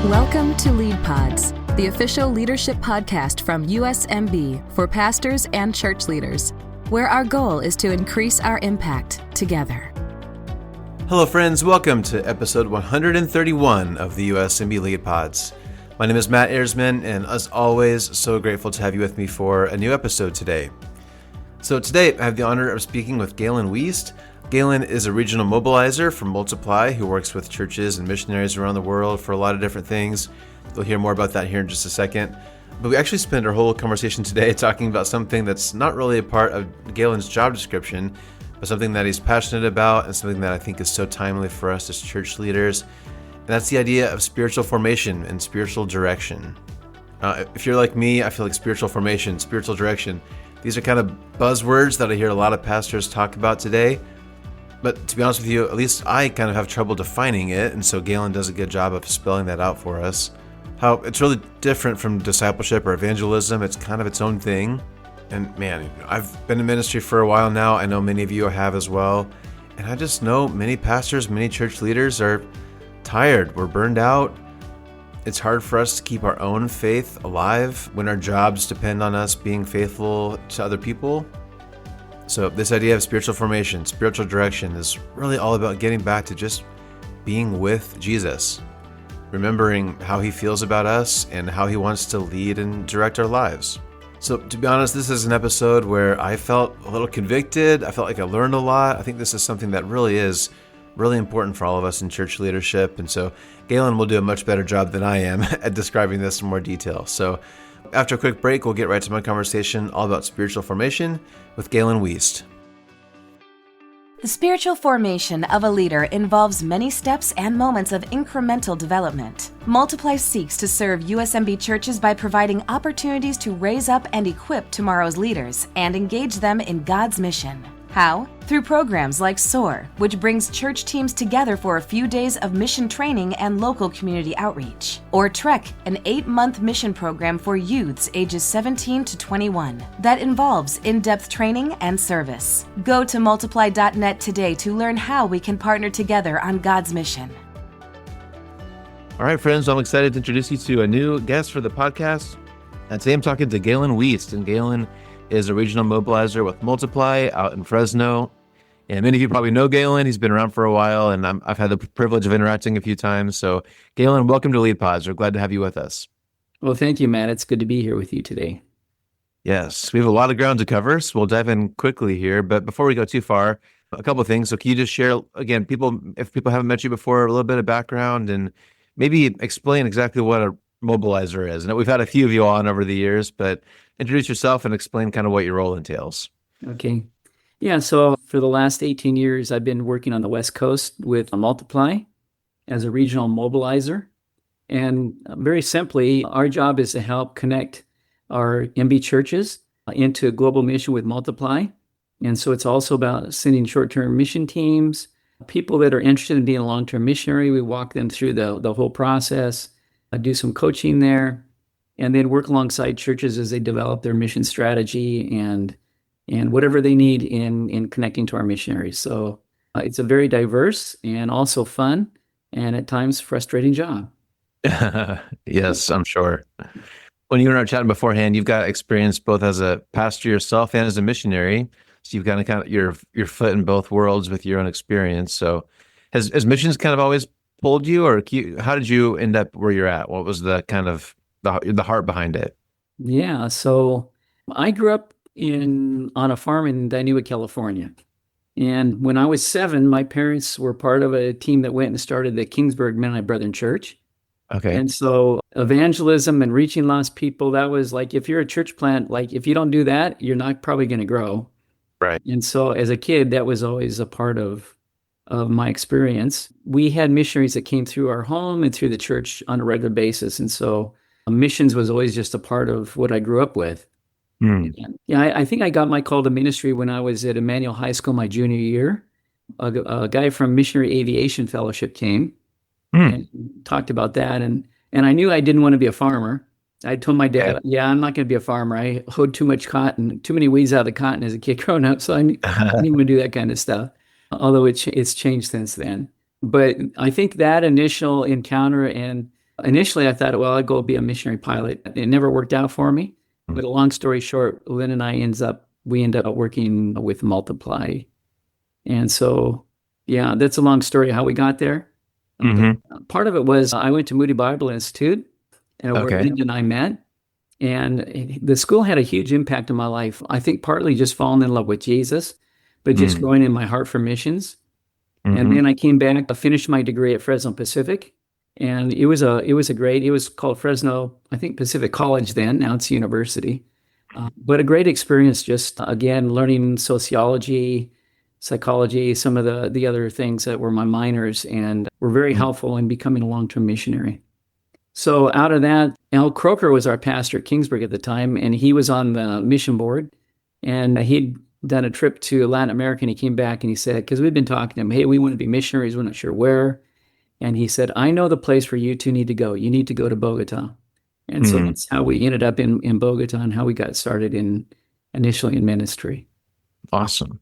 Welcome to Lead Pods, the official leadership podcast from USMB for pastors and church leaders, where our goal is to increase our impact together. Hello friends, welcome to episode 131 of the USMB Lead Pods. My name is Matt Ersman, and as always, so grateful to have you with me for a new episode today. So today, I have the honor of speaking with Galen Wiest. Galen is a regional mobilizer from Multiply who works with churches and missionaries around the world for a lot of different things. You'll hear more about that here in just a second. But we actually spent our whole conversation today talking about something that's not really a part of Galen's job description, but something that he's passionate about and something that I think is so timely for us as church leaders. And that's the idea of spiritual formation and spiritual direction. If you're like me, I feel like spiritual formation, spiritual direction, these are kind of buzzwords that I hear a lot of pastors talk about today. But to be honest with you, at least I kind of have trouble defining it, and so Galen does a good job of spelling that out for us. How it's really different from discipleship or evangelism. It's kind of its own thing. And man, I've been in ministry for a while now. I know many of you have as well. And I just know many pastors, many church leaders are tired. We're burned out. It's hard for us to keep our own faith alive when our jobs depend on us being faithful to other people. So this idea of spiritual formation, spiritual direction is really all about getting back to just being with Jesus, remembering how he feels about us and how he wants to lead and direct our lives. So to be honest, this is an episode where I felt a little convicted. I felt like I learned a lot. I think this is something that really is really important for all of us in church leadership. And so Galen will do a much better job than I am at describing this in more detail. So after a quick break, we'll get right to my conversation all about spiritual formation with Galen Wiest. The spiritual formation of a leader involves many steps and moments of incremental development. Multiply seeks to serve USMB churches by providing opportunities to raise up and equip tomorrow's leaders and engage them in God's mission. How? Through programs like SOAR, which brings church teams together for a few days of mission training and local community outreach. Or TREK, an 8-month mission program for youths ages 17 to 21 that involves in-depth training and service. Go to multiply.net today to learn how we can partner together on God's mission. All right, friends, I'm excited to introduce you to a new guest for the podcast. And today I'm talking to Galen Wiest, and Galen is a regional mobilizer with Multiply out in Fresno. And many of you probably know Galen. He's been around for a while, and I've had the privilege of interacting a few times. So Galen, welcome to Lead Pods. We're glad to have you with us. Well, thank you, Matt. It's good to be here with you today. Yes, we have a lot of ground to cover, so we'll dive in quickly here. But before we go too far, a couple of things. So can you just share, again, if people haven't met you before, a little bit of background and maybe explain exactly what a mobilizer is? And we've had a few of you on over the years, but introduce yourself and explain kind of what your role entails. Okay. Yeah, so for the last 18 years, I've been working on the West Coast with Multiply as a regional mobilizer. And very simply, our job is to help connect our MB churches into a global mission with Multiply. And so it's also about sending short-term mission teams, people that are interested in being a long-term missionary. We walk them through the whole process, do some coaching there, and then work alongside churches as they develop their mission strategy and whatever they need in connecting to our missionaries. So it's a very diverse and also fun and at times frustrating job. Yes, I'm sure. When you and I were chatting beforehand, you've got experience both as a pastor yourself and as a missionary. So you've got kind of your foot in both worlds with your own experience. So has missions kind of always pulled you, or how did you end up where you're at? What was the kind of the heart behind it? Yeah, so I grew up on a farm in Dinuba, California. And when I was 7, my parents were part of a team that went and started the Kingsburg Mennonite Brethren Church. Okay. And so evangelism and reaching lost people, that was like, if you're a church plant, like if you don't do that, you're not probably going to grow. Right. And so as a kid, that was always a part of my experience. We had missionaries that came through our home and through the church on a regular basis. And so missions was always just a part of what I grew up with. Yeah, I think I got my call to ministry when I was at Emmanuel High School my junior year. A guy from Missionary Aviation Fellowship came and talked about that. And I knew I didn't want to be a farmer. I told my dad, I'm not going to be a farmer. I hoed too much cotton, too many weeds out of the cotton as a kid growing up. So I didn't want to do that kind of stuff, although it's changed since then. But I think that initial encounter and Initially, I thought, well, I'd go be a missionary pilot. It never worked out for me. But a long story short, Lynn and I we end up working with Multiply. And so, yeah, that's a long story how we got there. Mm-hmm. But part of it was I went to Moody Bible Institute, where Okay. Linda and I met. And the school had a huge impact on my life. I think partly just falling in love with Jesus, but just growing in my heart for missions. And then I came back, I finished my degree at Fresno Pacific. And it was called Fresno, I think Pacific College then, now it's university. But a great experience, just again, learning sociology, psychology, some of the other things that were my minors and were very helpful in becoming a long-term missionary. So out of that, Al Croker was our pastor at Kingsburg at the time, and he was on the mission board. And he'd done a trip to Latin America, and he came back and he said, because we'd been talking to him, hey, we want to be missionaries, we're not sure where. And he said, I know the place where you two need to go. You need to go to Bogota. And so that's how we ended up in Bogota and how we got started initially in ministry. Awesome.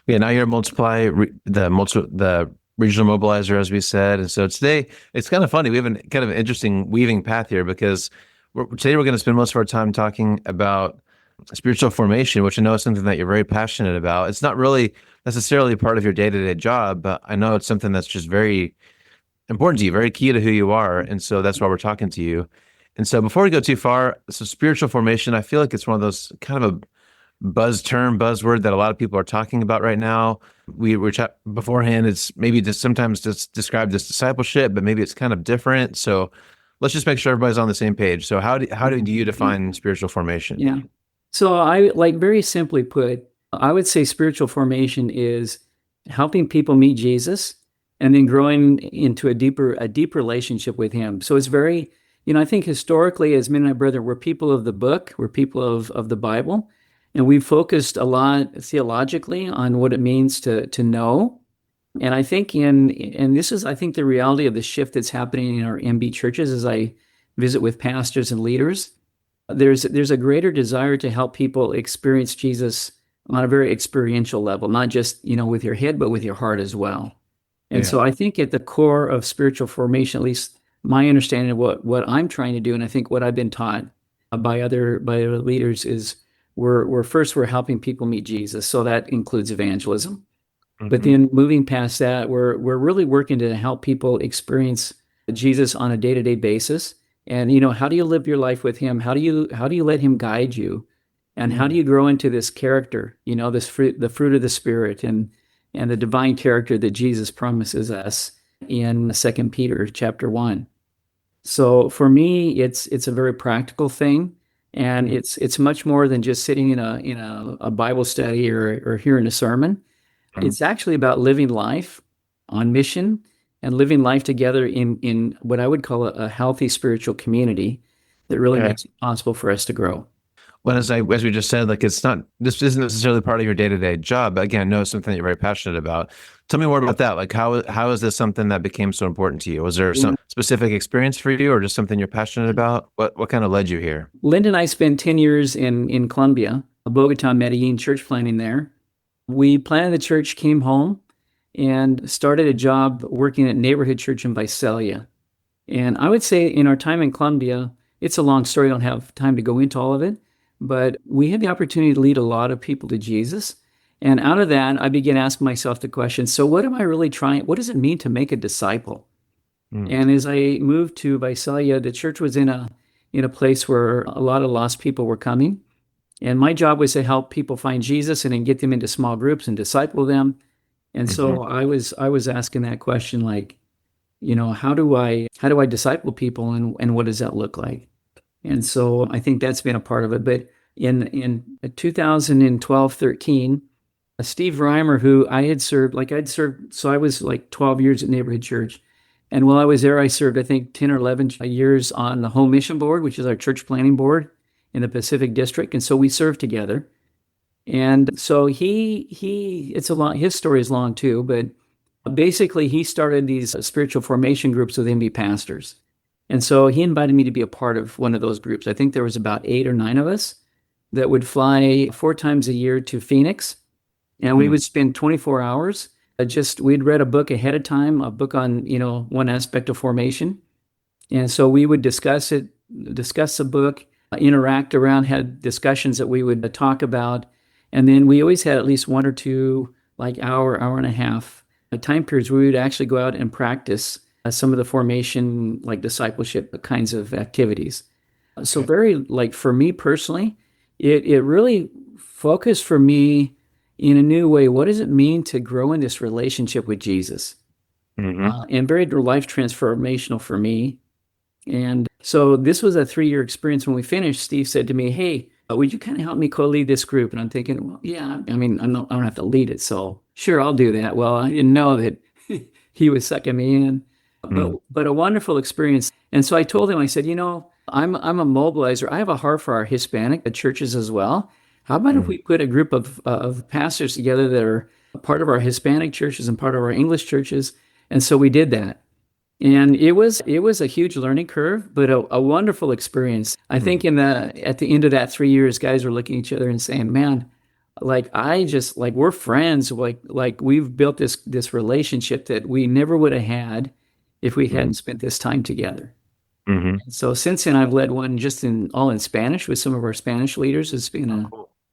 Yeah, now you're Multiply, the regional mobilizer, as we said. And so today, it's kind of funny. We have kind of an interesting weaving path here because today we're going to spend most of our time talking about spiritual formation, which I know is something that you're very passionate about. It's not really necessarily part of your day-to-day job, but I know it's something that's just very important to you, very key to who you are. And so that's why we're talking to you. And so before we go too far, so spiritual formation, I feel like it's one of those kind of a buzzword that a lot of people are talking about right now. We were beforehand, it's maybe just sometimes just described as discipleship, but maybe it's kind of different. So let's just make sure everybody's on the same page. So how do you define spiritual formation? Yeah. So I very simply put, I would say spiritual formation is helping people meet Jesus and then growing into a deep relationship with him. So it's very, I think historically as men and my brother, we're people of the book, we're people of the Bible. And we've focused a lot theologically on what it means to know. And I think this is, I think, the reality of the shift that's happening in our MB churches as I visit with pastors and leaders. There's a greater desire to help people experience Jesus on a very experiential level, not just, with your head, but with your heart as well. And so I think at the core of spiritual formation, at least my understanding of what I'm trying to do, and I think what I've been taught by other leaders is we're helping people meet Jesus. So that includes evangelism. Mm-hmm. But then moving past that, we're really working to help people experience Jesus on a day-to-day basis. And, how do you live your life with him? How do you let him guide you? And how do you grow into this character, this fruit, the fruit of the Spirit and the divine character that Jesus promises us in 2 Peter chapter 1. So for me, it's a very practical thing. And it's much more than just sitting in a Bible study or hearing a sermon. Mm-hmm. It's actually about living life on mission and living life together in what I would call a healthy spiritual community that really makes it possible for us to grow. Well, as we just said, like this isn't necessarily part of your day-to-day job, but again, I know it's something that you're very passionate about. Tell me more about that. Like how is this something that became so important to you? Was there some specific experience for you or just something you're passionate about? What kind of led you here? Linda and I spent 10 years in Colombia, Bogota, Medellin, church planting there. We planted the church, came home, and started a job working at neighborhood church in Visalia. And I would say in our time in Colombia, it's a long story. I don't have time to go into all of it. But we had the opportunity to lead a lot of people to Jesus. And out of that, I began asking myself the question, so what am I really trying? What does it mean to make a disciple? And as I moved to Visalia, the church was in a place where a lot of lost people were coming. And my job was to help people find Jesus and then get them into small groups and disciple them. And so I was asking that question, like, how do I disciple people and what does that look like? And so I think that's been a part of it. But in 2012-13, Steve Reimer, who I'd served, so I was like 12 years at Neighborhood Church. And while I was there, I served, I think, 10 or 11 years on the Home Mission Board, which is our church planning board in the Pacific District. And so we served together. And so his story is long too, but basically he started these spiritual formation groups with MB pastors. And so he invited me to be a part of one of those groups. I think there was about 8 or 9 of us that would fly 4 times a year to Phoenix. And we would spend 24 hours. We'd read a book ahead of time, a book on, one aspect of formation. And so we would discuss it, discuss the book, interact around, had discussions that we would talk about. And then we always had at least one or two, like hour and a half time periods where we would actually go out and practice some of the formation, like discipleship kinds of activities. So very, like for me personally, it really focused for me in a new way. What does it mean to grow in this relationship with Jesus? And very life transformational for me. And so this was a 3-year experience. When we finished, Steve said to me, "Hey, would you kind of help me co-lead this group?" And I'm thinking, well, yeah, I mean, I don't have to lead it. So sure, I'll do that. Well, I didn't know that he was sucking me in, but a wonderful experience. And so I told him, I said, I'm a mobilizer. I have a heart for our Hispanic churches as well. How about if we put a group of pastors together that are part of our Hispanic churches and part of our English churches? And so we did that. And it was a huge learning curve, but a wonderful experience. I think at the end of that 3 years, guys were looking at each other and saying, "Man, like we're friends. Like we've built this relationship that we never would have had if we hadn't spent this time together." So since then, I've led one just all in Spanish with some of our Spanish leaders. It's been an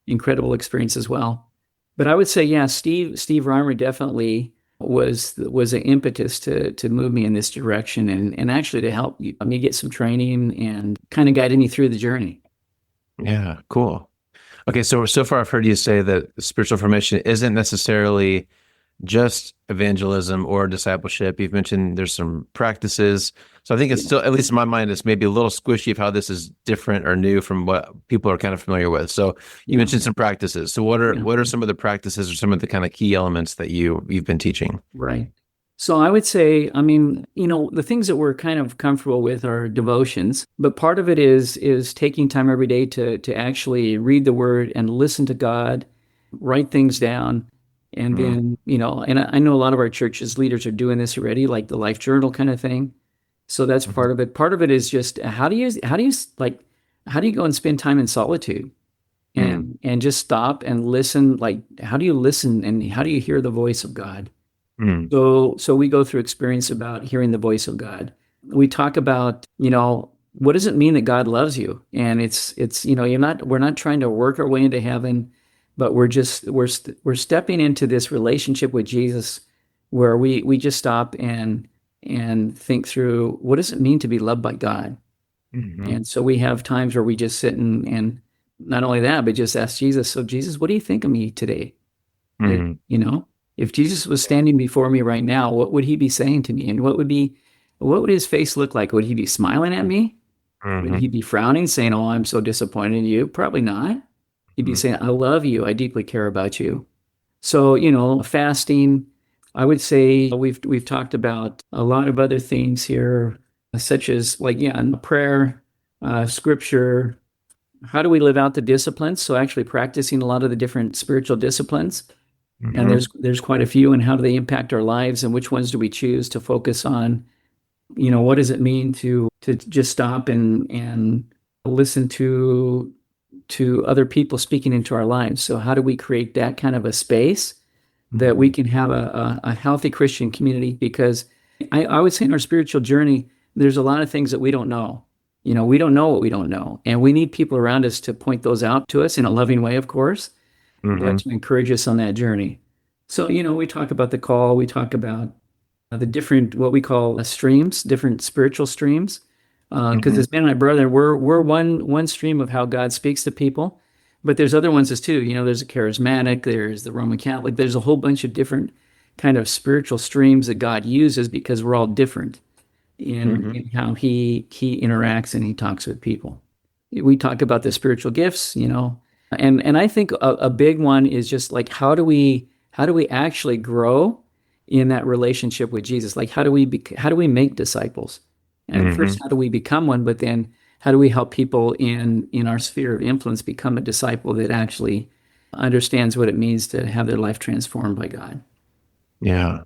incredible experience as well. But I would say, yeah, Steve Reimer definitely was an impetus to move me in this direction and actually to help me get some training and kind of guided me through the journey. Yeah, cool. Okay, so far I've heard you say that spiritual formation isn't necessarily just evangelism or discipleship. You've mentioned there's some practices. So I think it's still, at least in my mind, it's maybe a little squishy of how this is different or new from what people are kind of familiar with. So you mentioned some practices. So what are some of the practices or some of the kind of key elements that you've been teaching? Right. So I would say, I mean, the things that we're kind of comfortable with are devotions, but part of it is taking time every day to actually read the word and listen to God, write things down. And then, and I know a lot of our churches leaders are doing this already, like the life journal kind of thing. So that's part of it. Part of it is just how do you go and spend time in solitude and just stop and listen? Like, how do you listen and how do you hear the voice of God? So we go through experience about hearing the voice of God. We talk about, what does it mean that God loves you? And it's we're not trying to work our way into heaven, but we're stepping into this relationship with Jesus where we just stop and think through, what does it mean to be loved by God? And so we have times where we just sit and not only that, but just ask Jesus, so Jesus, what do you think of me today? If Jesus was standing before me right now, what would he be saying to me? And what would his face look like? Would he be smiling at me? Would he be frowning, saying, "Oh, I'm so disappointed in you"? Probably not. He'd be saying, "I love you. I deeply care about you." So, fasting, I would say we've talked about a lot of other things here, such as prayer, scripture. How do we live out the disciplines? So actually practicing a lot of the different spiritual disciplines. And there's quite a few, and how do they impact our lives, and which ones do we choose to focus on? What does it mean to just stop and listen to other people speaking into our lives? So how do we create that kind of a space that we can have a healthy Christian community? Because I would say in our spiritual journey, there's a lot of things that we don't know. We don't know what we don't know. And we need people around us to point those out to us in a loving way, of course, but to encourage us on that journey. So, we talk about the call, we talk about the different, what we call streams, different spiritual streams. Because as me and my brother, we're one stream of how God speaks to people, but there's other ones as too. There's a charismatic, there's the Roman Catholic, there's a whole bunch of different kind of spiritual streams that God uses because we're all different in how he interacts and he talks with people. We talk about the spiritual gifts, and I think a big one is just like, how do we actually grow in that relationship with Jesus? Like, how do we make disciples? And first, how do we become one? But then how do we help people in our sphere of influence become a disciple that actually understands what it means to have their life transformed by God? Yeah.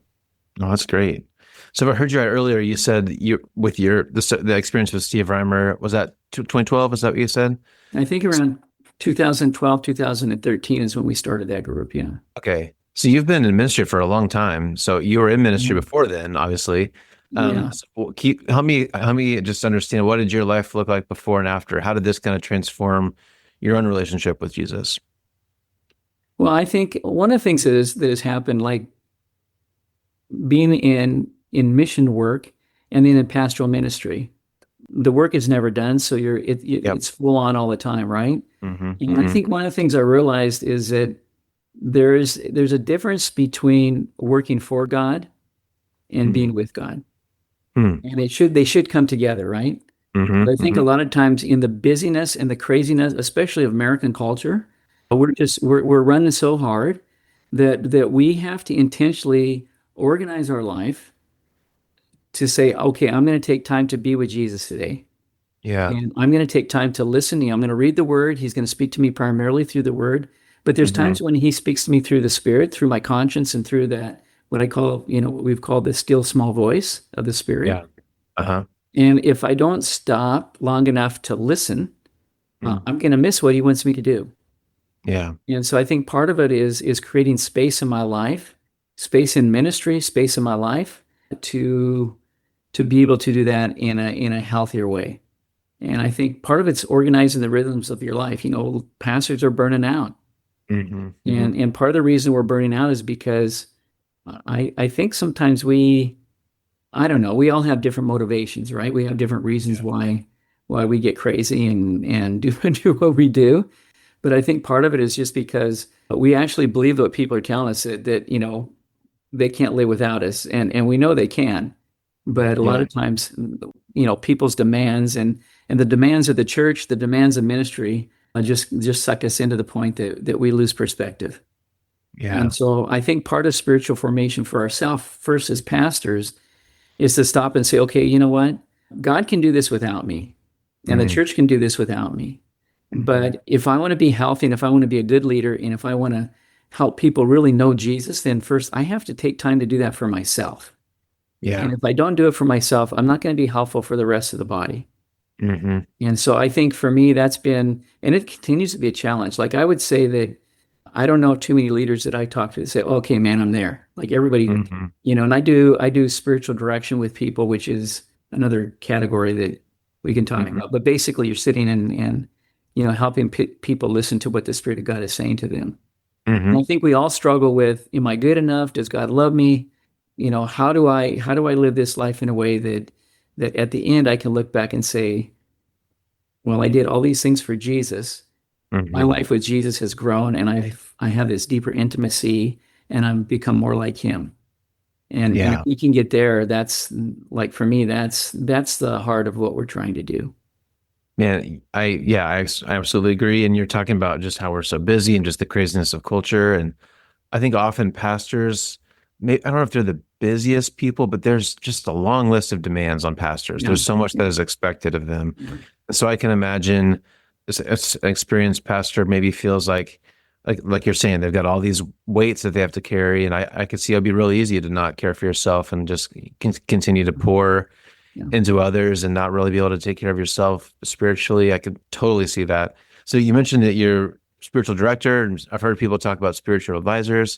No, that's great. So if I heard you right earlier, you said the experience with Steve Reimer, was that 2012? Is that what you said? I think around 2012, 2013 is when we started that group. Yeah. Okay. So you've been in ministry for a long time. So you were in ministry before then, obviously. Yeah. So help me just understand, what did your life look like before and after? How did this kind of transform your own relationship with Jesus? Well, I think one of the things that has happened, like being in mission work and then in pastoral ministry, the work is never done, so Yep. it's full on all the time, right? Hmm. And I Hmm. think one of the things I realized is that there's a difference between working for God and Hmm. being with God, Hmm. and they should come together, right? Hmm. But I think Hmm. a lot of times in the busyness and the craziness, especially of American culture, we're running so hard that we have to intentionally organize our life to say, okay, I'm going to take time to be with Jesus today. Yeah. And I'm going to take time to listen to him. I'm going to read the word. He's going to speak to me primarily through the word. But there's Hmm. times when he speaks to me through the spirit, through my conscience, and through that, what I call, what we've called the still small voice of the spirit. Yeah. Uh-huh. And if I don't stop long enough to listen, Mm. I'm going to miss what he wants me to do. Yeah. And so I think part of it is creating space in my life, space in ministry, space in my life to to be able to do that in a healthier way. And I think part of it's organizing the rhythms of your life. Pastors are burning out. Hmm. Hmm. And part of the reason we're burning out is because I think sometimes I don't know, we all have different motivations, right? We have different reasons Yeah. why we get crazy and do what we do. But I think part of it is just because we actually believe what people are telling us that they can't live without us. And we know they can. But a lot Yeah. of times, people's demands and the demands of the church, the demands of ministry, just suck us into the point that we lose perspective. Yeah. And so I think part of spiritual formation for ourselves, first as pastors, is to stop and say, okay, you know what? God can do this without me, and the Hmm. church can do this without me. Hmm. But if I want to be healthy and if I want to be a good leader and if I want to help people really know Jesus, then first I have to take time to do that for myself. Yeah. And if I don't do it for myself, I'm not going to be helpful for the rest of the body. Hmm. And so I think for me, that's been, and it continues to be a challenge. Like I would say that I don't know too many leaders that I talk to that say, okay, man, I'm there. Like everybody, Hmm. and I do spiritual direction with people, which is another category that we can talk Hmm. about. But basically, you're sitting and helping people listen to what the Spirit of God is saying to them. And Hmm. I think we all struggle with, am I good enough? Does God love me? How do I live this life in a way that at the end I can look back and say, well, I did all these things for Jesus. My Hmm. life with Jesus has grown, and I have this deeper intimacy, and I've become more like Him. And if Yeah. we can get there, that's like for me, that's the heart of what we're trying to do. Man, I absolutely agree. And you're talking about just how we're so busy and just the craziness of culture. And I think often pastors, I don't know if they're the busiest people, but there's just a long list of demands on pastors. Yeah. There's so much that is expected of them. So I can imagine this an experienced pastor maybe feels like you're saying, they've got all these weights that they have to carry. And I could see it'd be really easy to not care for yourself and just continue to pour Yeah. into others and not really be able to take care of yourself spiritually. I could totally see that. So you mentioned that you're spiritual director, and I've heard people talk about spiritual advisors.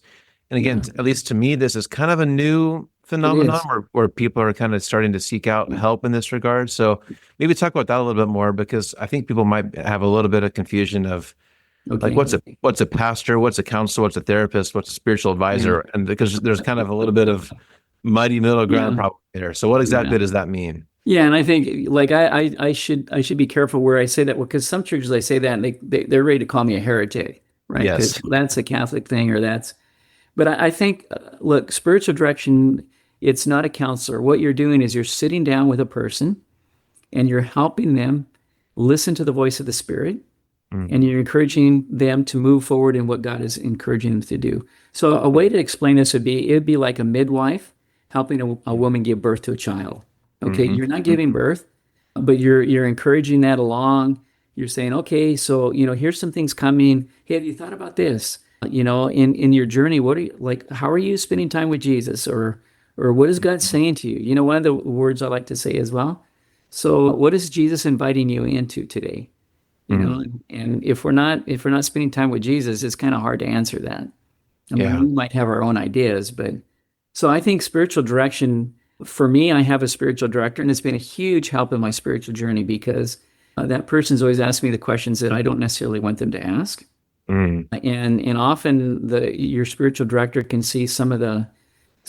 And again, Yeah. at least to me, this is kind of a new It phenomenon is. where people are kind of starting to seek out Yeah. help in this regard. So maybe talk about that a little bit more, because I think people might have a little bit of confusion of like Okay. what's a pastor, what's a counselor, what's a therapist, what's a spiritual Yeah. advisor, and because there's kind of a little bit of muddy middle ground Yeah. probably there. So what Yeah. exactly does that mean? Yeah, and I think like I should be careful where I say that because some churches I say that and they're ready to call me a heretic, right? Because Yes. that's a Catholic thing or that's. But I think look, spiritual direction, it's not a counselor. What you're doing is you're sitting down with a person and you're helping them listen to the voice of the Spirit and Hmm. you're encouraging them to move forward in what God is encouraging them to do. So a way to explain this it'd be like a midwife helping a woman give birth to a child. Okay, Hmm. you're not giving Hmm. birth, but you're encouraging that along. You're saying, okay, so here's some things coming. Hey, have you thought about this? In your journey, what are you like? How are you spending time with Jesus, or what is God saying to you? One of the words I like to say as well. So, what is Jesus inviting you into today? Hmm. And if we're not spending time with Jesus, it's kind of hard to answer that. I mean, Yeah. we might have our own ideas, but so I think spiritual direction. For me, I have a spiritual director, and it's been a huge help in my spiritual journey because that person's always asked me the questions that I don't necessarily want them to ask. Mm. And often your spiritual director can see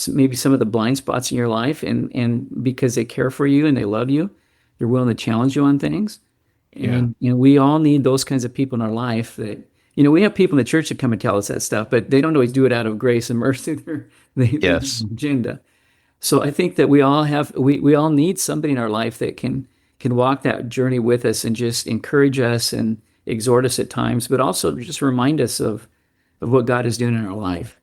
maybe some of the blind spots in your life, and because they care for you and they love you, they're willing to challenge you on things. Yeah. And we all need those kinds of people in our life that, we have people in the church that come and tell us that stuff, but they don't always do it out of grace and mercy. They have Yes. an agenda. So I think that we all need somebody in our life that can walk that journey with us and just encourage us and exhort us at times, but also just remind us of what God is doing in our life.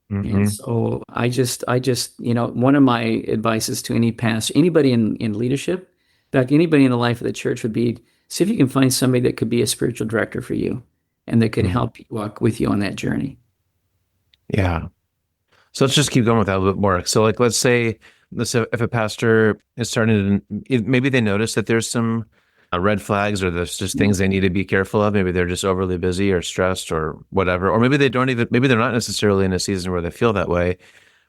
And Hmm. so one of my advices to any pastor, anybody in leadership, in fact, anybody in the life of the church would be, see if you can find somebody that could be a spiritual director for you and that could help you walk with you on that journey. Yeah. So let's just keep going with that a little bit more. So like, let's say if a pastor is starting to, maybe they notice that there's some red flags or there's just things they need to be careful of. Maybe they're just overly busy or stressed or whatever. Or maybe maybe they're not necessarily in a season where they feel that way,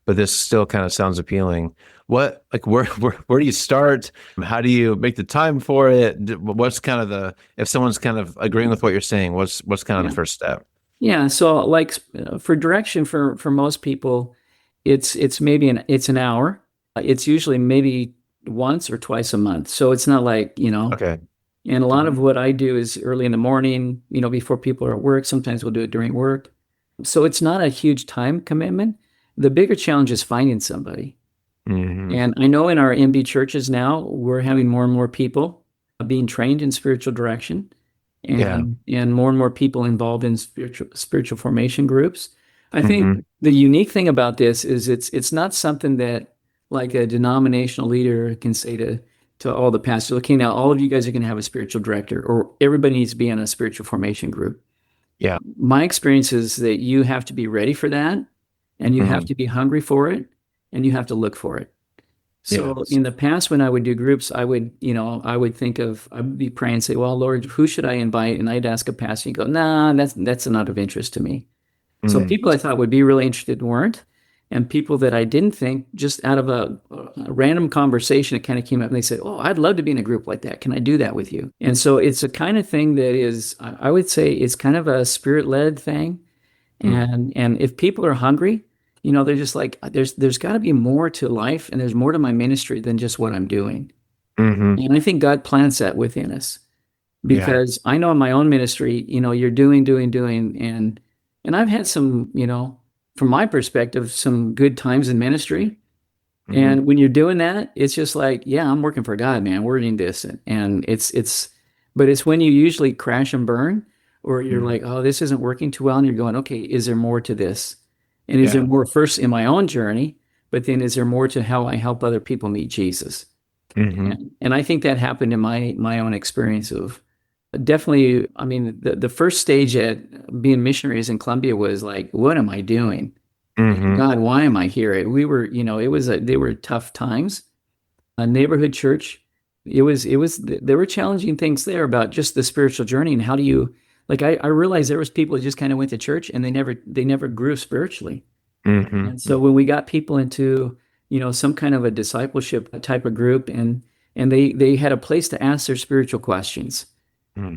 but this still kind of sounds appealing. Where do you start? How do you make the time for it? What's kind of if someone's kind of agreeing with what you're saying, what's kind of Yeah. the first step? Yeah. So like for direction for most people, it's maybe it's an hour. It's usually maybe once or twice a month. So it's not like, Okay. and a lot of what I do is early in the morning, before people are at work. Sometimes we'll do it during work. So it's not a huge time commitment. The bigger challenge is finding somebody. Hmm. And I know in our MB churches now, we're having more and more people being trained in spiritual direction Yeah. and more people involved in spiritual formation groups. I think Hmm. the unique thing about this is it's not something that like a denominational leader can say to all the pastors, okay, now all of you guys are going to have a spiritual director, or everybody needs to be in a spiritual formation group. Yeah. My experience is that you have to be ready for that, and you have Hmm. to be hungry for it, and you have to look for it. So Yes. in the past, when I would do groups, I would be praying and say, well, Lord, who should I invite? And I'd ask a pastor and go, nah, that's not of interest to me. So Mm. people I thought would be really interested weren't. And people that I didn't think, just out of a random conversation, it kind of came up and they said, oh, I'd love to be in a group like that. Can I do that with you? And so it's a kind of thing that is, I would say, it's kind of a spirit-led thing. Mm. And if people are hungry, they're just like, there's got to be more to life and there's more to my ministry than just what I'm doing. Hmm. And I think God plants that within us Yeah. because I know in my own ministry, you're doing, and I've had some, from my perspective, some good times in ministry. Hmm. And when you're doing that, it's just like, yeah, I'm working for God, man. We're in this. And but it's when you usually crash and burn, or you're Hmm. like, oh, this isn't working too well. And you're going, okay, is there more to this? And is there Yeah. more first in my own journey? But then is there more to how I help other people meet Jesus? Hmm. And I think that happened in my own experience of definitely, I mean, the first stage at being missionaries in Colombia was like, what am I doing? Hmm. God, why am I here? We were, they were tough times. A neighborhood church. There were challenging things there about just the spiritual journey and how do you, like, I realized there was people that just kind of went to church and they never grew spiritually. Hmm. And so when we got people into, some kind of a discipleship type of group and they had a place to ask their spiritual questions Hmm.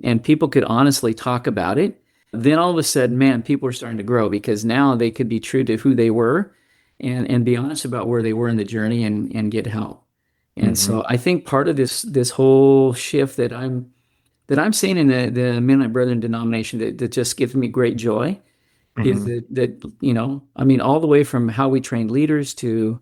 and people could honestly talk about it, then all of a sudden, man, people are starting to grow because now they could be true to who they were and be honest about where they were in the journey and get help. And Hmm. so I think part of this whole shift that I'm seeing in the Mennonite Brethren denomination that just gives me great joy is Hmm. that I mean, all the way from how we train leaders to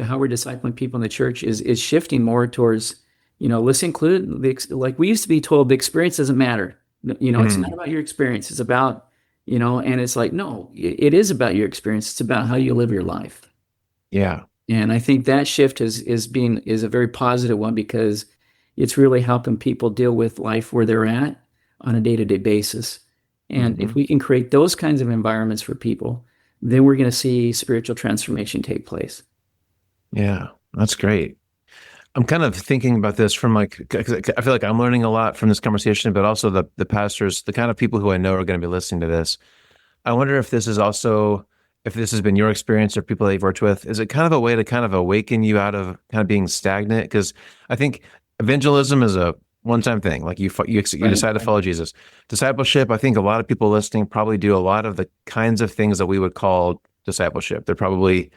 how we're discipling people in the church is shifting more towards, let's include like we used to be told the experience doesn't matter. It's not Hmm. about your experience. It's about, and it's like, no, it is about your experience. It's about how you live your life. Yeah. And I think that shift is a very positive one because it's really helping people deal with life where they're at on a day-to-day basis. And if Hmm. we can create those kinds of environments for people, then we're going to see spiritual transformation take place. Yeah. That's great. I'm kind of thinking about this from like, 'cause I feel like I'm learning a lot from this conversation, but also the pastors, the kind of people who I know are going to be listening to this. I wonder if this is also if this has been your experience or people that you've worked with, is it kind of a way to kind of awaken you out of kind of being stagnant? Because I think evangelism is a one-time thing. Like you Right. decide to follow Jesus. Discipleship, I think a lot of people listening probably do a lot of the kinds of things that we would call discipleship. They're probably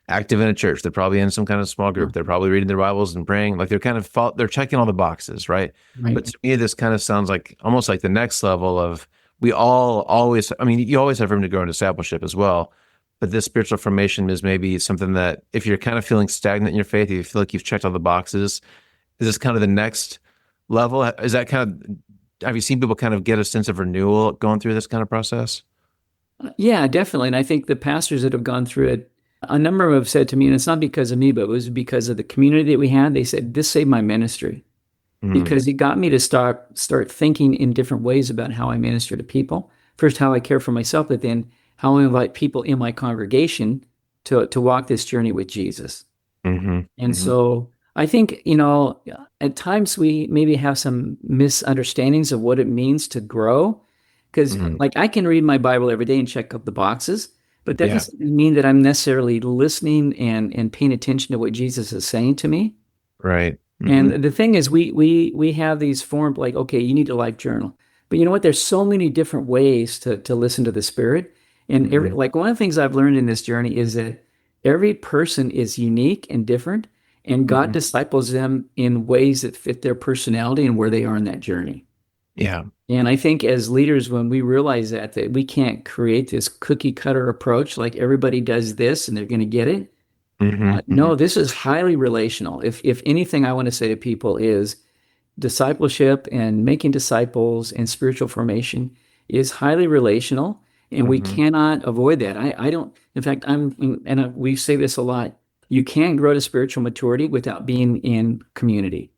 active in a church. They're probably in some kind of small group. They're probably reading their Bibles and praying. Like they're checking all the boxes, right? Right. But to me, this kind of sounds like almost like the next level of we all always, I mean, you always have room to grow in discipleship as well. But this spiritual formation is maybe something that if you're kind of feeling stagnant in your faith, if you feel like you've checked all the boxes, is this kind of the next level? Is that kind of, have you seen people kind of get a sense of renewal going through this kind of process? Yeah, definitely. And I think the pastors that have gone through it, a number of them have said to me, and it's not because of me, but it was because of the community that we had. They said, this saved my ministry Mm, because it got me to start thinking in different ways about how I minister to people. First, how I care for myself, but then how I invite people in my congregation to walk this journey with Jesus. hmm And hmm so I think, at times we maybe have some misunderstandings of what it means to grow. Because, hmm like, I can read my Bible every day and check up the boxes, but that Yeah. doesn't mean that I'm necessarily listening and paying attention to what Jesus is saying to me. Right. And the thing is, we have these formed like, okay, you need a life journal, but you know what? There's so many different ways to listen to the Spirit, and hmm like one of the things I've learned in this journey is that every person is unique and different, and God hmm disciples them in ways that fit their personality and where they are in that journey. Yeah. And I think as leaders, when we realize that we can't create this cookie cutter approach, like everybody does this and they're going to get it. hmm hmm No, this is highly relational. If anything, I want to say to people is discipleship and making disciples and spiritual formation is highly relational, and we hmm cannot avoid that. I don't. In fact, we say this a lot. You can't grow to spiritual maturity without being in community.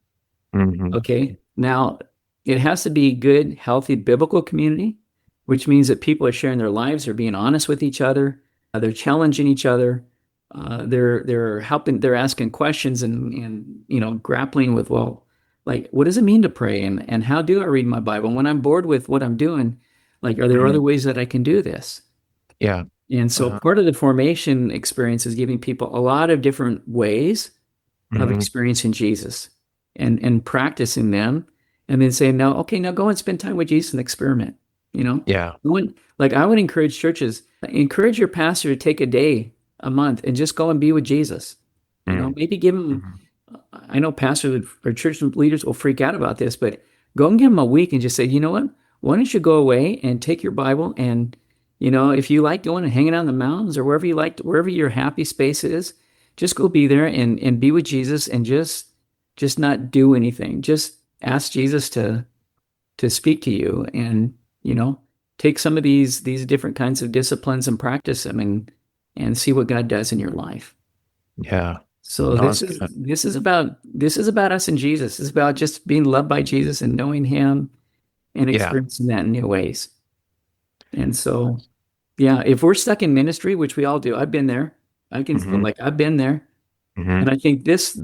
hmm Okay. Now, it has to be good, healthy, biblical community, which means that people are sharing their lives, they're being honest with each other, they're challenging each other, they're helping, they're asking questions and grappling with, well, like, what does it mean to pray, and how do I read my Bible? And when I'm bored with what I'm doing, like, are there hmm other ways that I can do this? Yeah. And so Uh, part of the formation experience is giving people a lot of different ways of hmm experiencing Jesus and practicing them, and then saying, now, okay, now go and spend time with Jesus and experiment. You know, Yeah. like I would encourage churches, encourage your pastor to take a day, a month, and just go and be with Jesus. Mm. Maybe give him, Mhm. I know pastors or church leaders will freak out about this, but go and give them a week and just say, you know what? Why don't you go away and take your Bible and, if you like going and hanging out in the mountains or wherever you like, wherever your happy space is, just go be there and be with Jesus and just not do anything. Just ask Jesus to speak to you and, you know, take some of these different kinds of disciplines and practice them and see what God does in your life. Yeah. So No, this that's is good. about us and Jesus. It's about just being loved by Jesus and knowing him and Yeah. experiencing that in new ways. And so, yeah, if we're stuck in ministry, which we all do, I've been there. I can hmm like I've been there. hmm And I think this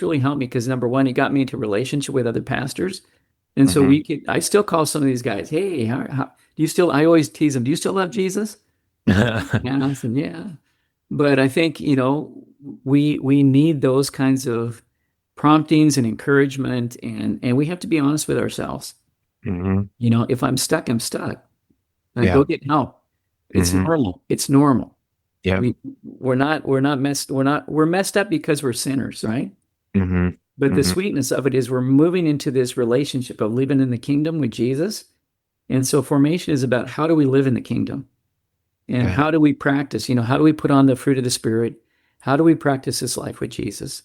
really helped me because number one, it got me into relationship with other pastors. And so hmm I still call some of these guys, hey, how do you still, I always tease them, do you still love Jesus? Yeah, I said, yeah. But I think, we need those kinds of promptings and encouragement, and we have to be honest with ourselves. hmm If I'm stuck, I'm stuck. Like, go Yeah. get help. It's hmm normal. It's normal. Yeah. We're messed up because we're sinners, right? hmm But the hmm sweetness of it is we're moving into this relationship of living in the kingdom with Jesus. And so formation is about how do we live in the kingdom and Yeah. how do we practice, how do we put on the fruit of the Spirit? How do we practice this life with Jesus?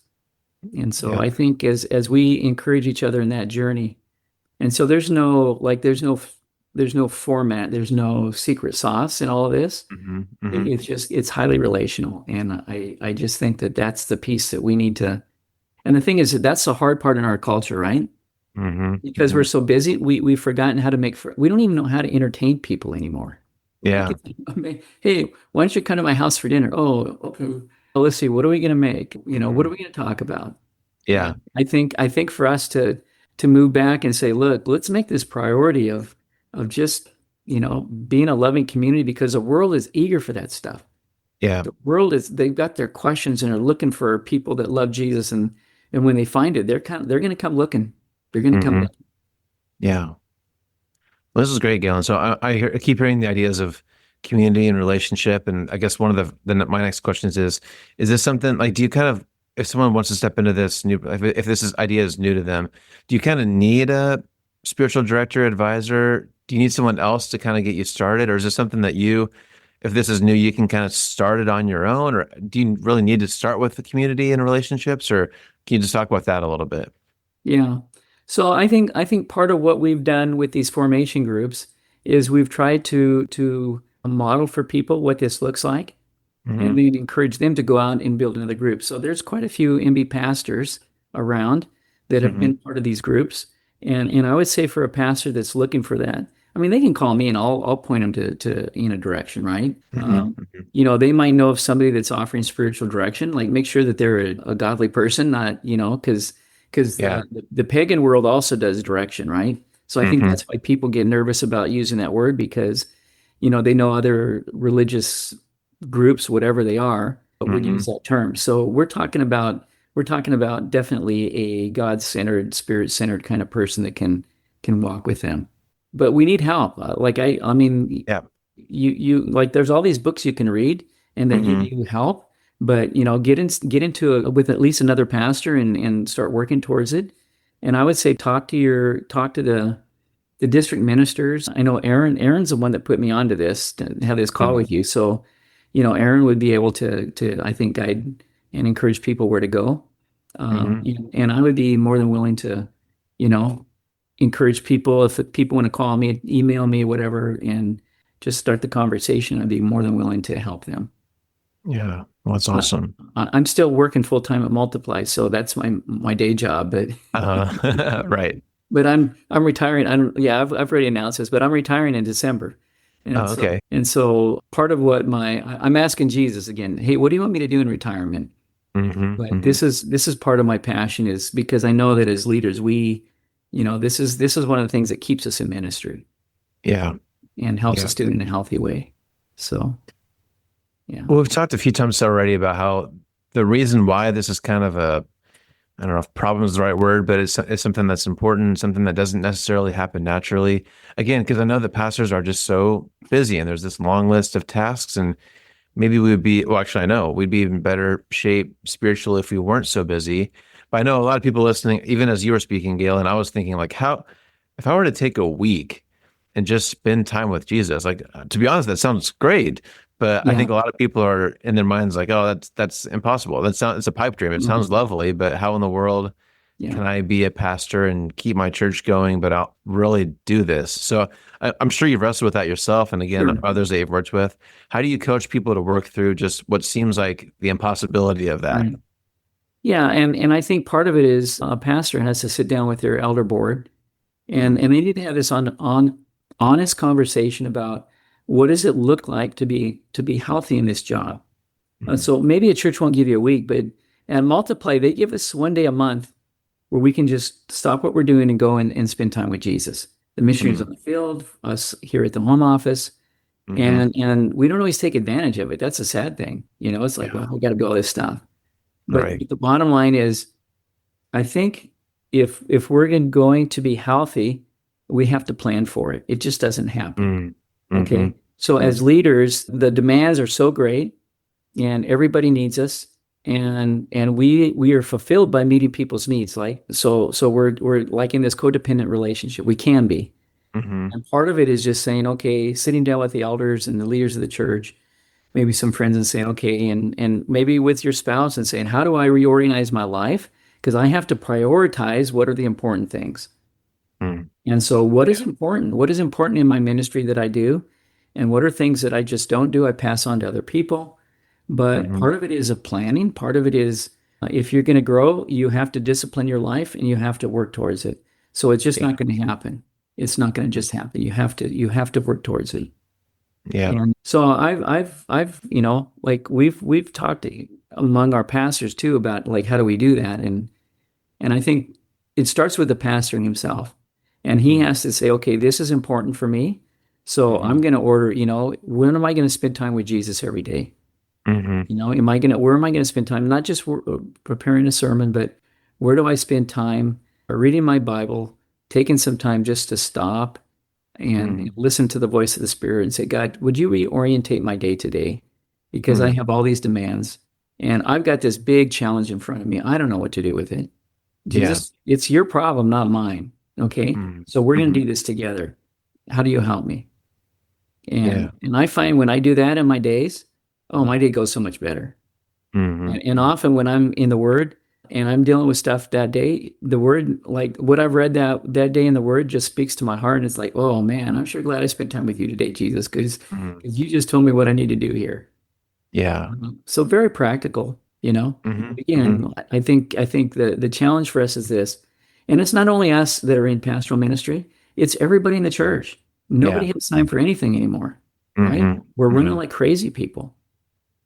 And so Yeah. I think as we encourage each other in that journey, and so there's no format, there's no secret sauce in all of this. hmm hmm It's highly relational. And I just think that that's the piece that we need to. And the thing is that that's the hard part in our culture, right? hmm Because hmm we're so busy, we've forgotten how to we don't even know how to entertain people anymore. Like, Yeah. hey, why don't you come to my house for dinner? Oh, okay. Well, let's see, what are we going to make? What are hmm we going to talk about? Yeah. And I think for us to move back and say, look, let's make this priority of just being a loving community, because the world is eager for that stuff. Yeah. The world they've got their questions and are looking for people that love Jesus. And when they find it, they're going to come looking. They're going to come Hmm. looking. Yeah. Well, this is great, Galen. So I keep hearing the ideas of community and relationship, and I guess one of my next questions is this something like, do you kind of, if someone wants to step into this new, if idea is new to them, do you kind of need a spiritual director, advisor? Do you need someone else to kind of get you started, or is this something that if this is new, you can kind of start it on your own, or do you really need to start with the community and relationships, or can you just talk about that a little bit? Yeah. So I think part of what we've done with these formation groups is we've tried to model for people what this looks like, and Hmm. we'd encourage them to go out and build another group. So there's quite a few MB pastors around that have Hmm. been part of these groups. And I would say for a pastor that's looking for that, I mean, they can call me and I'll point them to in a direction, right? Hmm. They might know of somebody that's offering spiritual direction. Like, make sure that they're a godly person, not, because Yeah. the pagan world also does direction, right? So I think Hmm. that's why people get nervous about using that word, because they know other religious groups, whatever they are, but would Hmm. use that term. So we're talking about definitely a God-centered, spirit-centered kind of person that can walk with them. But we need help. I mean, Yeah. you like, there's all these books you can read and that give Hmm. you help, but get into it with at least another pastor and start working towards it. And I would say talk to the district ministers. I know Aaron's the one that put me onto this, to have this call with you. So, Aaron would be able to I think, guide and encourage people where to go. Hmm. And I would be more than willing to, you know, encourage people. If people want to call me, email me, whatever, and just start the conversation, I'd be more than willing to help them. Yeah. Well, that's I, awesome. I'm still working full time at Multiply, so that's my day job. But Right. but I'm retiring. I've already announced this, but I'm retiring in December. And Oh, so okay. and so part of what I'm asking Jesus again, hey, what do you want me to do in retirement? Hmm. But Hmm. this is part of my passion, is because I know that as leaders, this is one of the things that keeps us in ministry Yeah. and helps Yeah. us do it in a healthy way. So, yeah. Well, we've talked a few times already about how the reason why this is kind of I don't know if problem is the right word, but it's something that's important, something that doesn't necessarily happen naturally. Again, because I know that pastors are just so busy and there's this long list of tasks, and maybe we would be, well, actually, I know we'd be in better shape spiritually if we weren't so busy. But I know a lot of people listening, even as you were speaking, Gail, and I was thinking, like, if I were to take a week and just spend time with Jesus, like, to be honest, that sounds great. But I Yeah. think a lot of people are in their minds like, oh, that's impossible. It's a pipe dream. It sounds Mhm. lovely, but how in the world Yeah. can I be a pastor and keep my church going, but I'll really do this? So I'm sure you've wrestled with that yourself. And again, Sure. others that you've worked with. How do you coach people to work through just what seems like the impossibility of that? Right. Yeah, and I think part of it is a pastor has to sit down with their elder board, and they need to have this on honest conversation about what does it look like to be healthy in this job. Mhm. So maybe a church won't give you a week, but at Multiply, they give us one day a month where we can just stop what we're doing and go and spend time with Jesus. The missionaries Mhm. on the field, us here at the home office, Mhm. and we don't always take advantage of it. That's a sad thing. It's like, Yeah. well, we got to do all this stuff. But Right. the bottom line is, I think if we're going to be healthy, we have to plan for it. It just doesn't happen. Mm. Okay. Mhm. So as leaders, the demands are so great and everybody needs us. And we are fulfilled by meeting people's needs. Like, so we're like in this codependent relationship. We can be. Mhm. And part of it is just saying, okay, sitting down with the elders and the leaders of the church, maybe some friends, and saying, okay, and maybe with your spouse, and saying, how do I reorganize my life? Because I have to prioritize what are the important things. Mm. And so what is important? What is important in my ministry that I do? And what are things that I just don't do? I pass on to other people. But Mhm. part of it is a planning. Part of it is, if you're going to grow, you have to discipline your life and you have to work towards it. So it's just Yeah. not going to happen. It's not going to just happen. You have to work towards it. Yeah. And so I've like we've talked among our pastors too about, like, how do we do that? And I think it starts with the pastor himself, and he Mm. has to say, okay, this is important for me. So Mm-hmm. I'm going to order, when am I going to spend time with Jesus every day? Mm-hmm. Where am I going to spend time? Not just preparing a sermon, but where do I spend time reading my Bible, taking some time just to stop and listen to the voice of the Spirit and say, God, would you reorientate my day today? Because I Mm-hmm. have all these demands and I've got this big challenge in front of me. I don't know what to do with it. Yeah. Jesus, it's your problem, not mine. Okay. Mm-hmm. So we're going Mm-hmm. to do this together. How do you help me? Yeah. And I find when I do that in my days, oh, my day goes so much better. Mm-hmm. And often when I'm in the Word and I'm dealing with stuff that day, the Word, like what I've read that day in the Word, just speaks to my heart. And it's like, oh man, I'm sure glad I spent time with you today, Jesus, because Mm-hmm. you just told me what I need to do here. Yeah. So very practical, you know. Mm-hmm. Mm-hmm. Again, I think the challenge for us is this, and it's not only us that are in pastoral ministry; it's everybody in the church. Yeah. Nobody has time for anything anymore, right? Mm-hmm. We're running Mm-hmm. like crazy people.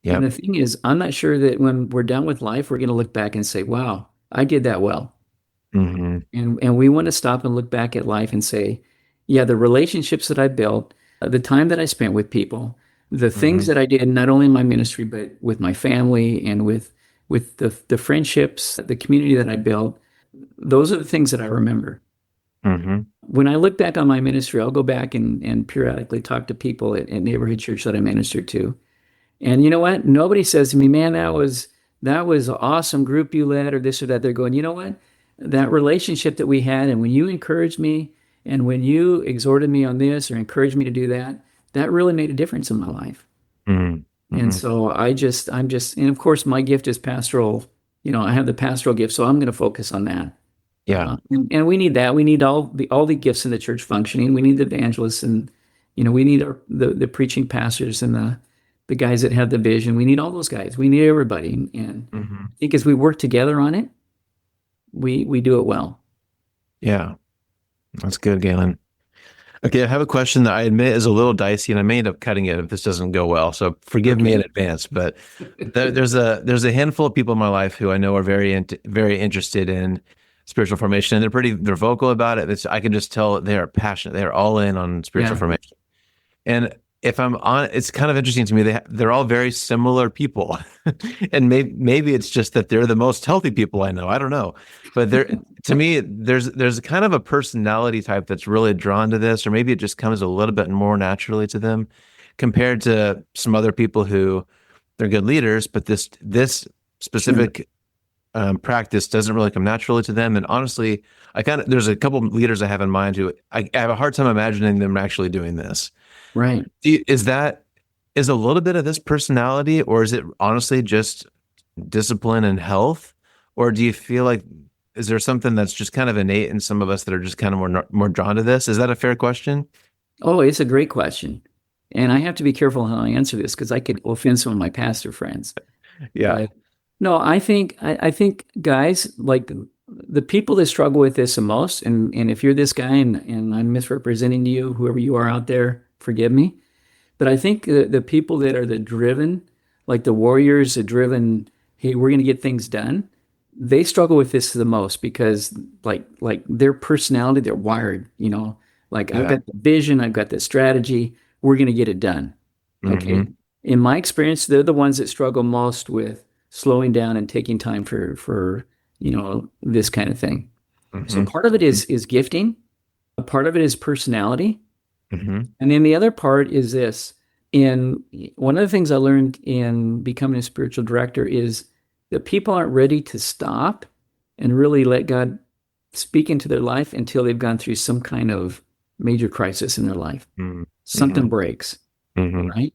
And Yep. the thing is, I'm not sure that when we're done with life, we're going to look back and say, wow, I did that well. Mm-hmm. And we want to stop and look back at life and say, yeah, the relationships that I built, the time that I spent with people, the things Mm-hmm. that I did, not only in my ministry, but with my family and with the friendships, the community that I built, those are the things that I remember. Mm-hmm. When I look back on my ministry, I'll go back and periodically talk to people at neighborhood church that I ministered to. And you know what? Nobody says to me, man, that was an awesome group you led or this or that. They're going, you know what? That relationship that we had, and when you encouraged me and when you exhorted me on this or encouraged me to do that, that really made a difference in my life. Mm-hmm. And Mm-hmm. so I'm just, and of course, my gift is pastoral. I have the pastoral gift, so I'm going to focus on that. Yeah. And we need that. We need all the gifts in the church functioning. We need the evangelists, and we need the preaching pastors and the guys that have the vision. We need all those guys. We need everybody. And Mm-hmm. I think as we work together on it, we do it well. Yeah. That's good, Galen. Okay, I have a question that I admit is a little dicey, and I may end up cutting it if this doesn't go well. So forgive me in Okay. advance. But there's a handful of people in my life who I know are very interested in spiritual formation, and they're vocal about it. I can just tell they are passionate. They are all in on spiritual Yeah. formation. And if I'm on, it's kind of interesting to me. They're all very similar people, and maybe it's just that they're the most healthy people I know. I don't know, but to me, there's kind of a personality type that's really drawn to this, or maybe it just comes a little bit more naturally to them, compared to some other people who they're good leaders, but this Sure. specific practice doesn't really come naturally to them. And honestly, there's a couple of leaders I have in mind who I have a hard time imagining them actually doing this. Right. Is a little bit of this personality, or is it honestly just discipline and health? Or do you feel like, is there something that's just kind of innate in some of us that are just kind of more drawn to this? Is that a fair question? Oh, it's a great question. And I have to be careful how I answer this because I could offend some of my pastor friends. Yeah. But no, I think guys, like the people that struggle with this the most, and if you're this guy and I'm misrepresenting you, whoever you are out there, forgive me. But I think the people that are the driven, like the warriors, the driven, hey, we're going to get things done. They struggle with this the most because like their personality, they're wired, like I've Yeah. got the vision, I've got the strategy, we're going to get it done. Okay. Mm-hmm. In my experience, they're the ones that struggle most with slowing down and taking time for this kind of thing. So Mm-hmm. part of it is gifting, a part of it is personality, Mm-hmm. and then the other part is this. In one of the things I learned in becoming a spiritual director is that people aren't ready to stop and really let God speak into their life until they've gone through some kind of major crisis in their life. Mm-hmm. Something breaks, Mm-hmm. right?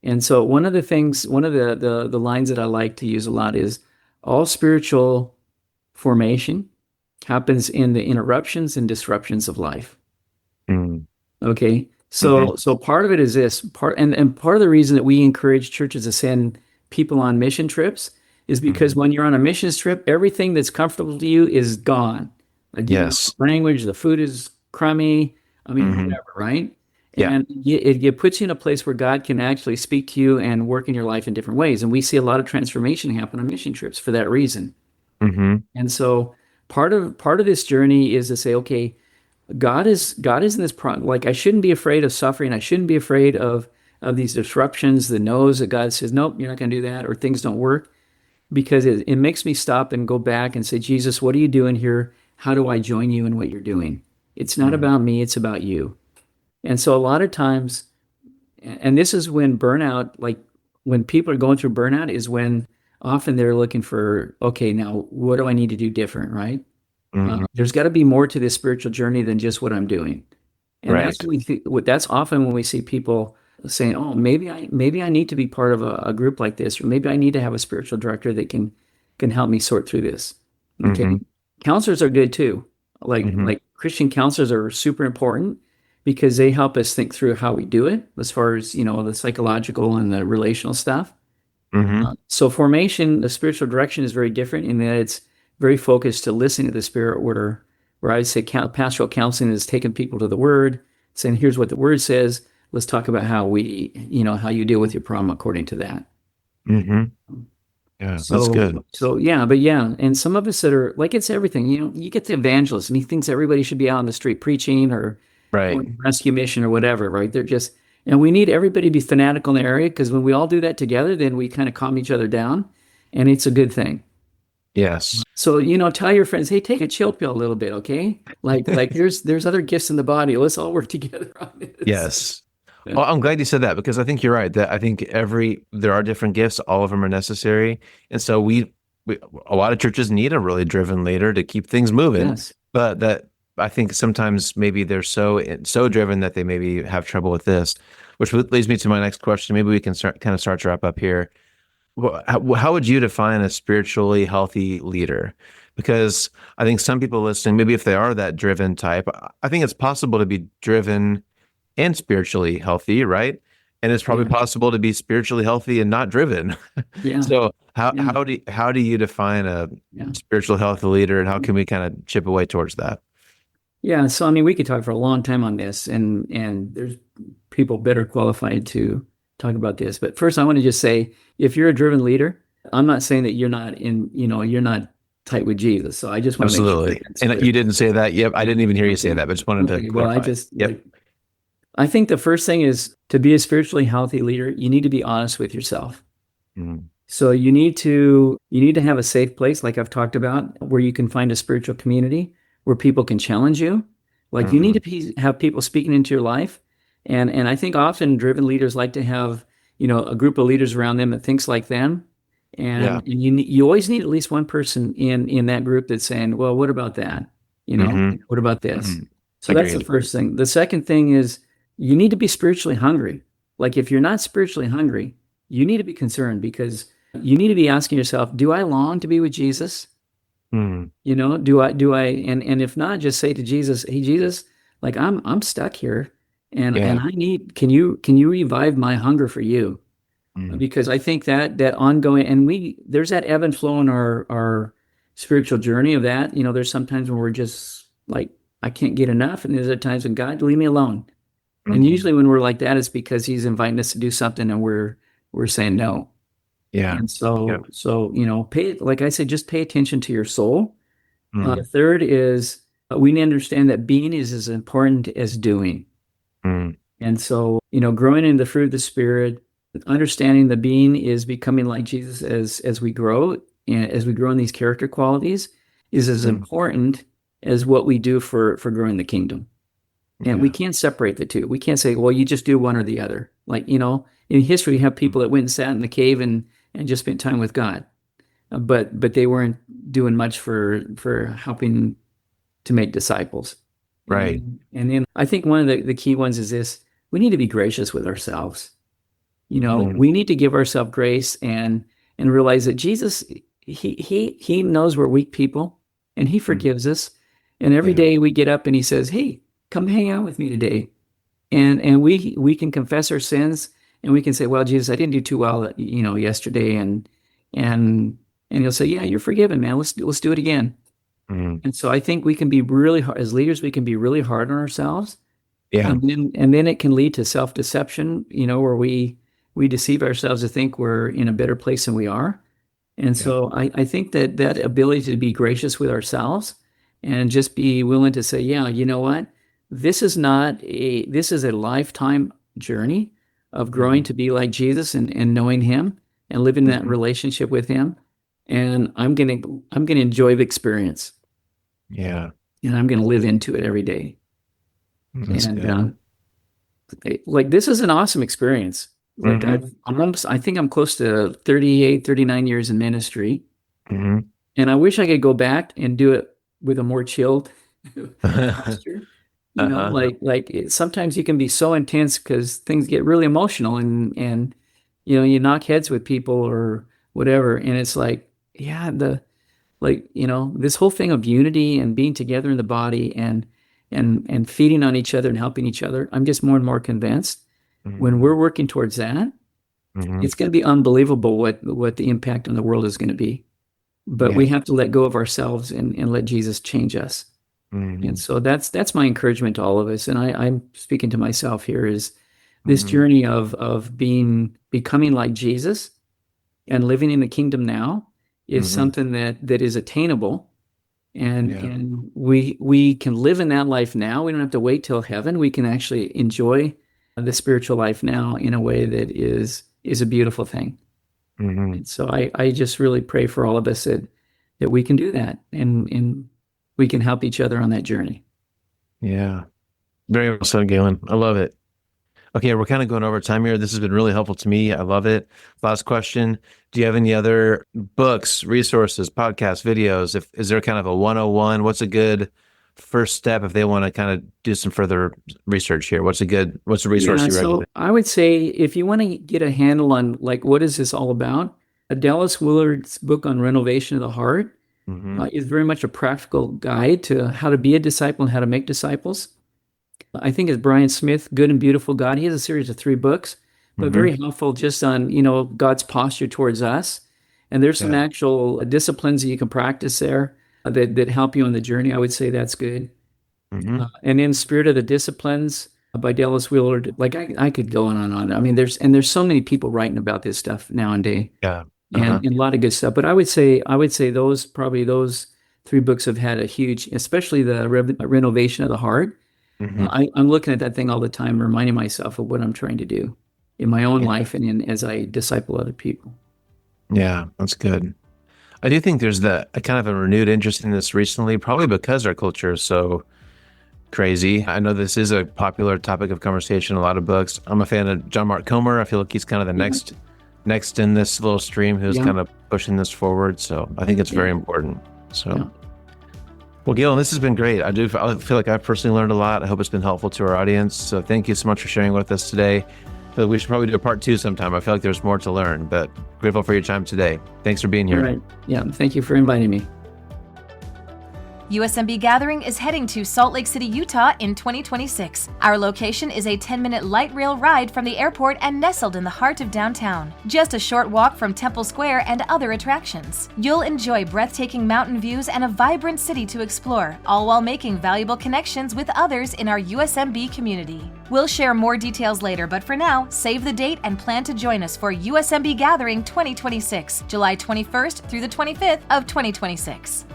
And so one of the lines that I like to use a lot is all spiritual formation happens in the interruptions and disruptions of life. Mm-hmm. Okay. Mm-hmm. So part of it is this and part of the reason that we encourage churches to send people on mission trips is because Mm-hmm. when you're on a mission trip, everything that's comfortable to you is gone. Like you don't know Yes. the language, the food is crummy. I mean, Mm-hmm. whatever, right? Yeah. And it puts you in a place where God can actually speak to you and work in your life in different ways. And we see a lot of transformation happen on mission trips for that reason. Mm-hmm. And so part of this journey is to say, okay, God is in this like I shouldn't be afraid of suffering. I shouldn't be afraid of these disruptions, the no's that God says, nope, you're not going to do that, or things don't work, because it makes me stop and go back and say, Jesus, what are you doing here? How do I join you in what you're doing? It's not about me, it's about you. And so a lot of times, and this is when burnout, like when people are going through burnout, is when often they're looking for, okay, now what do I need to do different, right? There's got to be more to this spiritual journey than just what I'm doing. And Right. that's that's often when we see people saying, "Oh, maybe I need to be part of a group like this, or maybe I need to have a spiritual director that can help me sort through this." Okay, counselors are good too. Like Christian counselors are super important because they help us think through how we do it, as far as the psychological and the relational stuff. So formation, the spiritual direction is very different in that it's very focused to listening to the Spirit, where I would say pastoral counseling is taking people to the Word, saying, here's what the Word says. Let's talk about how how you deal with your problem according to that. Yeah, that's good. So yeah, but yeah, and some of us that are like, it's everything. You get the evangelist, and he thinks everybody should be out on the street preaching or Right. rescue mission or whatever, right? They're just, and we need everybody to be fanatical in the area, because when we all do that together, then we kind of calm each other down, and it's a good thing. Yes. So, tell your friends, hey, take a chill pill a little bit, okay? Like there's other gifts in the body. Let's all work together on this. Yes. Well, I'm glad you said that, because I think you're right, that I think there are different gifts, all of them are necessary. And so a lot of churches need a really driven leader to keep things moving. Yes. But that I think sometimes maybe they're so driven that they maybe have trouble with this, which leads me to my next question. Maybe we can start to wrap up here. How would you define a spiritually healthy leader? Because I think some people listening, maybe if they are that driven type, I think it's possible to be driven and spiritually healthy, right? And it's probably possible to be spiritually healthy and not driven. Yeah. So how do you define a spiritual healthy leader, and how can we kind of chip away towards that? Yeah. So, I mean, we could talk for a long time on this, and there's people better qualified to talk about this. But first, I want to just say, if you're a driven leader, I'm not saying that you're not tight with Jesus. So I just want to make sure that's and clear. you didn't say that. Yep, I didn't even hear you say that, but just wanted to clarify. I think the first thing is, to be a spiritually healthy leader, you need to be honest with yourself. So you need to have a safe place, like I've talked about, where you can find a spiritual community where people can challenge you. Like you need to have people speaking into your life. And I think often driven leaders like to have, a group of leaders around them that thinks like them. And you always need at least one person in that group that's saying, well, what about that? What about this? So that's the first thing. The second thing is, you need to be spiritually hungry. Like if you're not spiritually hungry, you need to be concerned, because you need to be asking yourself, do I long to be with Jesus? Do I, and if not, just say to Jesus, hey, Jesus, like I'm stuck here, and I need, can you revive my hunger for you? Because I think that ongoing, and there's that ebb and flow in our spiritual journey of that. There's sometimes when we're just like, I can't get enough. And there's times when, God, leave me alone. And usually when we're like that, it's because he's inviting us to do something and we're saying no. Yeah. And so, like I said, just pay attention to your soul. Third is, we need to understand that being is as important as doing. And so, growing in the fruit of the Spirit, understanding the being is becoming like Jesus as we grow, and as we grow in these character qualities, is as important as what we do for growing the kingdom. And we can't separate the two. We can't say, well, you just do one or the other. Like, in history, you have people that went and sat in the cave and just spent time with God. But they weren't doing much for helping to make disciples. Right. And then I think one of the key ones is this: we need to be gracious with ourselves. We need to give ourselves grace and realize that Jesus, he knows we're weak people, and he forgives us. And every day we get up and he says, hey, come hang out with me today. And we can confess our sins, and we can say, well, Jesus, I didn't do too well, yesterday. And he'll say, yeah, you're forgiven, man. Let's do it again. And so I think we can be really hard as leaders. We can be really hard on ourselves. Yeah. And then it can lead to self-deception, where we deceive ourselves to think we're in a better place than we are. And so I think that ability to be gracious with ourselves and just be willing to say, yeah, you know what? this is a lifetime journey of growing to be like Jesus and knowing him and living that relationship with him. And I'm going to enjoy the experience. Yeah. And I'm going to live into it every day. That's And good. like, this is an awesome experience. Like I think I'm close to 38, 39 years in ministry. Mm-hmm. And I wish I could go back and do it with a more chilled posture. Sometimes you can be so intense because things get really emotional and you knock heads with people or whatever. And it's like, yeah, this whole thing of unity and being together in the body and feeding on each other and helping each other. I'm just more and more convinced when we're working towards that, it's going to be unbelievable what the impact on the world is going to be. But we have to let go of ourselves and let Jesus change us. And so that's my encouragement to all of us. And I'm speaking to myself here is this journey of becoming like Jesus and living in the kingdom now is something that is attainable. And we can live in that life now. We don't have to wait till heaven. We can actually enjoy the spiritual life now in a way that is a beautiful thing. And so I just really pray for all of us that we can do that and we can help each other on that journey. Yeah. Very well said, Galen. I love it. Okay, we're kind of going over time here. This has been really helpful to me. I love it. Last question. Do you have any other books, resources, podcasts, videos? Is there kind of a 101? What's a good first step if they want to kind of do some further research here? What's a resource you recommend? So I would say if you want to get a handle on like what is this all about, Dallas Willard's book on renovation of the heart is very much a practical guide to how to be a disciple and how to make disciples. I think it's Brian Smith, Good and Beautiful God. He has a series of 3 books, but very helpful just on, God's posture towards us. And there's some actual disciplines that you can practice there that help you on the journey. I would say that's good. And then Spirit of the Disciplines by Dallas Willard. Like I could go on and on. I mean, there's so many people writing about this stuff nowadays. Yeah. And a lot of good stuff. But I would say those 3 books have had a huge, especially the renovation of the heart. I'm looking at that thing all the time, reminding myself of what I'm trying to do in my own life and as I disciple other people. Yeah, that's good. I do think there's a kind of a renewed interest in this recently, probably because our culture is so crazy. I know this is a popular topic of conversation, a lot of books. I'm a fan of John Mark Comer. I feel like he's kind of the next in this little stream who's kind of pushing this forward. So I think it's very important. So, well, Galen, this has been great. I feel like I've personally learned a lot. I hope it's been helpful to our audience. So thank you so much for sharing with us today. I feel like we should probably do a part 2 sometime. I feel like there's more to learn, but grateful for your time today. Thanks for being here. All right. Yeah. Thank you for inviting me. USMB Gathering is heading to Salt Lake City, Utah in 2026. Our location is a 10-minute light rail ride from the airport and nestled in the heart of downtown. Just a short walk from Temple Square and other attractions. You'll enjoy breathtaking mountain views and a vibrant city to explore, all while making valuable connections with others in our USMB community. We'll share more details later, but for now, save the date and plan to join us for USMB Gathering 2026, July 21st through the 25th of 2026.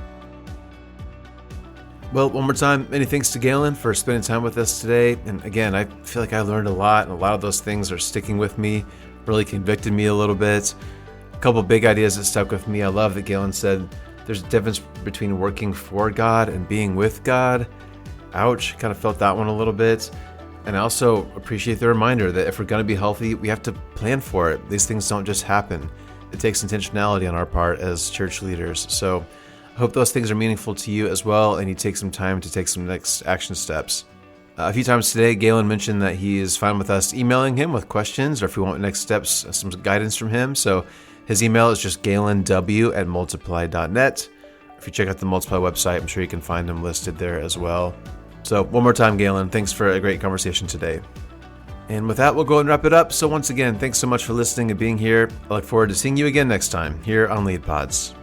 Well, one more time, many thanks to Galen for spending time with us today. And again, I feel like I learned a lot, and a lot of those things are sticking with me, really convicted me a little bit. A couple big ideas that stuck with me. I love that Galen said there's a difference between working for God and being with God. Ouch, kind of felt that one a little bit. And I also appreciate the reminder that if we're going to be healthy, we have to plan for it. These things don't just happen. It takes intentionality on our part as church leaders. So I hope those things are meaningful to you as well, and you take some time to take some next action steps. A few times today, Galen mentioned that he is fine with us emailing him with questions, or if we want next steps, some guidance from him. So his email is just galenw@multiply.net. If you check out the Multiply website, I'm sure you can find him listed there as well. So one more time, Galen, thanks for a great conversation today. And with that, we'll go and wrap it up. So once again, thanks so much for listening and being here. I look forward to seeing you again next time here on Lead Pods.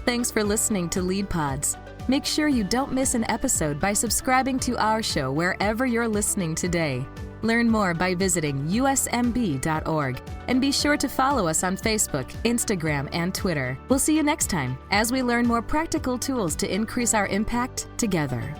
Thanks for listening to Lead Pods. Make sure you don't miss an episode by subscribing to our show wherever you're listening today. Learn more by visiting usmb.org and be sure to follow us on Facebook, Instagram, and Twitter. We'll see you next time as we learn more practical tools to increase our impact together.